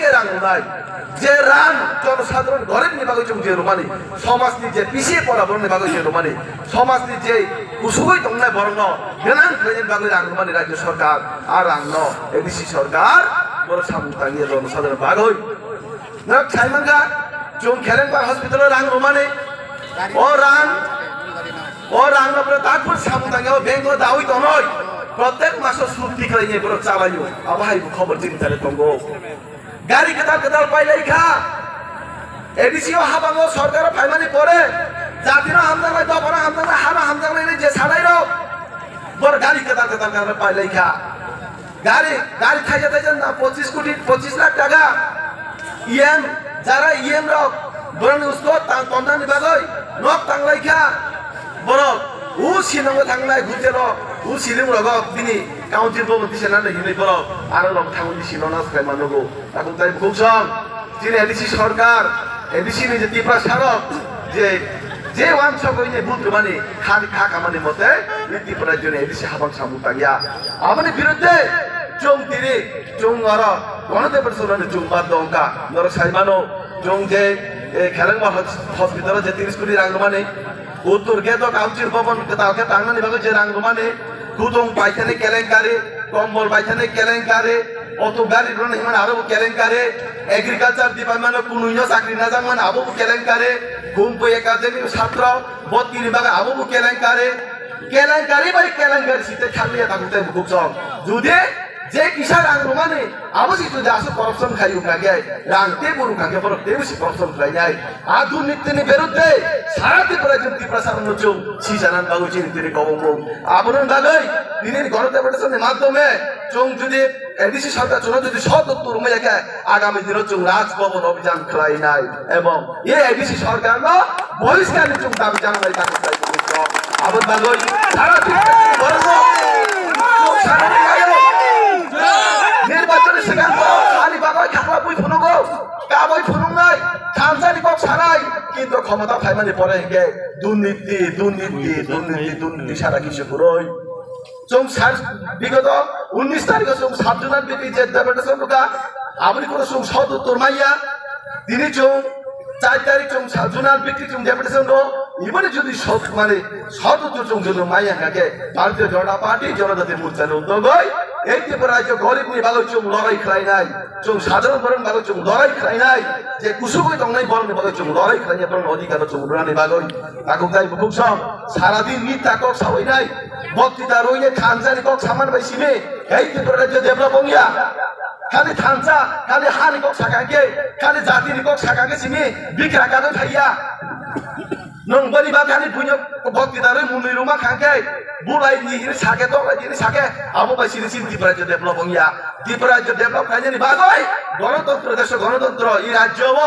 হাইকে রাং নাই যে রাং জনসাধারণ ঘরের নিবাগৈ যে রুমানি সমাজনি যে পিছিয়ে পড়া বরণ নিবাগৈ যে রুমানি সমাজনি যে কুসুগৈ দংনাই বরণ গোনাं খাইনি বাগৈ রাং রুমানি রাজ্য সরকার আর রাং ন এডিসি সরকার বড় সামুতাঙ্গিয়ে জনসাধারণ বাগৈ না খাইমাঙ্গা जों खेरेंबार हॉस्पिटल रां रोमाने ओ रां अपने ताकपुर सामुदांगाव बैंक दावी दनय प्रत्येक मासो सुक्ति खालायनि बर चालायो आबाहाय खबर जों थाले दंगो गारि कदाल पाइलायखा एडिसिओ हाबांगो सरकार फाइमानि परे जातिनो हामदांनाय दबरा हामदांनाय हाना हामदांनाय जे सानायरो बर गारि कदाल पाइलायखा गारि थाइजा ना 25 लाख टाका ईएम যারা ইএম রক বরং উসকো তন্দানি বাগৈ নক তাংলাইখা বরং উ সিলং থাংলাই গুতের উ সিলিং রগ দিনি কাউন্টির বমতি সেনানে হিनै বরং আর রক থাংনি সিলনা স্কাই মানগো তাকু তাই খুবসং যিনি এডিসি সরকার এডিসি নি যে ত্রিপুরা সড়ক যে ওয়ান সকইনে বুদ্ধ মানে খা কামানি মতে ত্রিপুরার জন্য এডিসি হাবাং সামুতাগিয়া আমাদের বিরুদ্ধে जों तिरि जों आरो गणतंत्र सोलाने जों बाद दंका नर साइमानो जों जे खेलेंबा हॉस्पिटल जे 30 कोटी रां रमाने उत्तर गेट काउंसिल भवन तालके तांगनानि बागै जे रां रमाने गुदुं पाइखानि केलेंकारि कम्बल पाइखानि केलेंकारि अटो गारि रन हिमान आरो केलेंकारि एग्रीकालचार डिपार्टमेंट कुनुइनो चाकरि नाजांमान आबो केलेंकारि गुम्पु एकाडेमी छात्र बत्तिनि बागै आबो केलेंकारि बाय केलेंकारि सिते खालिया ताकुते बुकसं जुदि जे किसा रां रमाने आबो सितु दासो करप्शन खायु कागे रां ते बरु कागे बर तेबुसि करप्शन खायनाय आ दुर्नीतिनि बिरुद्धे सारा त्रिपुरा जों त्रिपुरा सारानो जों सिजानान बागै जों तिरि गबंगो आबोरन बागै दिनै गणतंत्रनि माध्यमे जों जुदि एडिसि सरकार जों जुदि सदत्त रुमायाके आगामी दिनाव जों राजभवन अभियान खालायनाय एवं ये एडिसि सरकारनो बहिष्कारनि जों दाबि जानाय ताकि आबोर बागै सारा त्रिपुरा निर्वाचन सिगां खालि बागै खाखला बुइ फुनगौ काबै फुनुंनाय थानसानि कक सानाय किन्तु क्षमता फाइमानि परे हेगे दुर्नीति सारा किछु गुरै जों विगत 19 तारिखआव जों साबजुनार बिपि जे डेपुटेसन रुका आबनि कोनो जों सदुत्तर माइया दिनै जों 4 तारिख जों साबजुनार बिपि जों डेपुटेसन रो इबने जुदि सब माने सदुत्तर जों जों माइया कागे भारतीय जनता पार्टी जनजाति मोर्चानि उद्योगै এই ত্রিপুরা রাজ্য গরিবনি বাগৈ जों লড়াই খালাयनाय जों साधारण बरन बागै जों लड़ाई खालायनाय जे कुसुबै दंनाय बरन बागै जों लड़ाई खालायनाय बरन अधिकार जों रुनानि बागै ताकु दाय बुखुसं सारा दिन मिथा कक सावैनाय बक्तिता रोइने थानसानि कक सामान बायसिने এই ত্রিপুরা রাজ্য डेभलप होंगिया खालि थानसा खालि हानि कक साकागे खालि जातिनि कक साकागे सिनि बिग्रा कागै थाइया नों बनि बागानि पुन्य बक्तिता रोइ मुनि रुमा खाके बुलाई नि साके तो नि साके आबो बायसिनि सिन ত্রিপুরা রাজ্য डेभलप होंगिया ত্রিপুরা রাজ্য डेभलप खायनि बागै गणतंत्र देश गणतंत्र इ राज्यव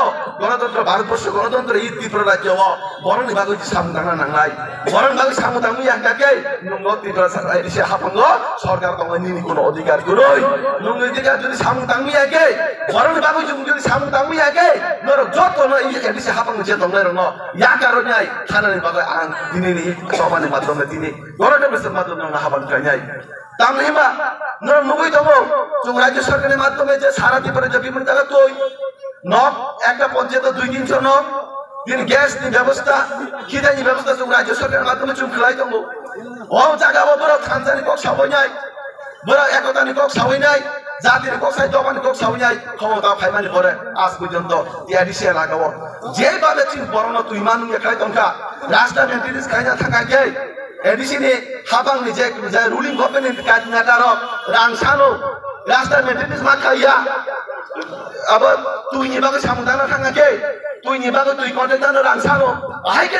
गणतंत्र भारतवर्ष गणतंत्र इ ত্রিপুরা राज्यव बरनि बागै सामुदांना नांनाय बरन बागै सामुदांनि याकाके नंगो ত্রিপুরা एडिसि हाफांग सरकार दंनि कोनो अधिकार गुरै नंगो अधिकार जुदि सामुदांनि याके बरन बागै जों जुदि सामुदांनि याके नर जतनो एडिसि हाफांग जे दंनाय रन या कारनै खानानि बागै आं दिनैनि सभानि माध्यमे दिनै गणतंत्र माध्यमे हाबां खायनाय तामहिमा नर नुबै दङ जों राज्य सरकारनि माध्यमे जे सारा ত্রিপুরা যে বিভিন্ন জায়গা তুই নক একটা পঞ্চায়েত 2-300 নক दिन গ্যাস नि व्यवस्था খিদানি ব্যবস্থা जों राज्य सरकारनि माध्यमे जों खालाय दङ ও জায়গাও বড় থানসানি কক সাবইনাय বড় একতানি কক সাবইনাय জাতিनि কক সাই দবানি কক সাবইনাय ক্ষমতা ফাইমানি পরে আজ পর্যন্ত এডিসি লাগাও যেভাবে চিন বরণ তুই মানু এখাই দংকা রাষ্ট্র মেন্টেনেন্স খাইনা থাকাকে एडिसि नि हाबांनि जे रुलिं गभर्नमेन्ट काजिनाटार रांसानो राष्ट्र मेन्टेनेन्स मा खाइया अब तुइनि बागै सामुदांना थाङाके तुइनि बागै तुइ कन्टेक्टानो रांसानो आहायके